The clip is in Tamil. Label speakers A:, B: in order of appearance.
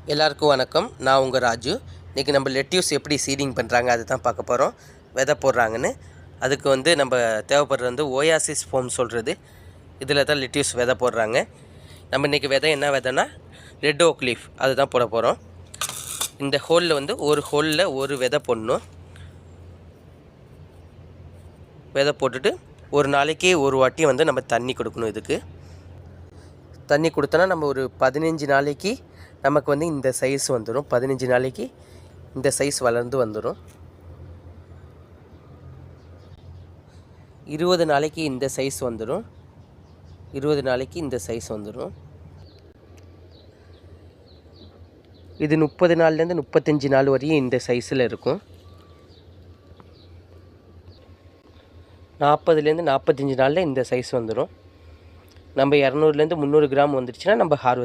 A: எல்லாருக்கும் வணக்கம். நான் உங்கள் ராஜு. இன்றைக்கி நம்ம லெட்யூஸ் எப்படி சீடிங் பண்ணுறாங்க அதை தான் பார்க்க போகிறோம். விதை போடுறாங்கன்னு அதுக்கு நம்ம தேவைப்படுறது ஓயாசிஸ் ஃபோம் சொல்கிறது. இதில் தான் லெட்யூஸ் விதை போடுறாங்க. நம்ம இன்றைக்கி விதை என்ன விதைனா ரெட் ஓக் லீஃப் அது தான் போட போகிறோம். இந்த ஹோலில் ஒரு ஹோலில் ஒரு விதை போடணும். விதை போட்டுட்டு ஒரு நாளைக்கு ஒரு வாட்டி நம்ம தண்ணி கொடுக்கணும். இதுக்கு தண்ணி கொடுத்தோன்னா நம்ம ஒரு 15 நாளைக்கு நமக்கு இந்த சைஸ் வந்துடும். 15 நாளைக்கு இந்த சைஸ் வளர்ந்து வந்துடும். 20 நாளைக்கு இந்த சைஸ் வந்துடும். 20 நாளைக்கு இந்த சைஸ் வந்துடும். இது 30 நாள்லேருந்து 35 நாள் வரையும் இந்த சைஸில் இருக்கும். 40லேருந்து 45 நாளில் இந்த சைஸ் வந்துடும். நம்ம 200லேருந்து 300 கிராம் வந்துடுச்சுன்னா நம்ம ஹார்வெஸ்ட்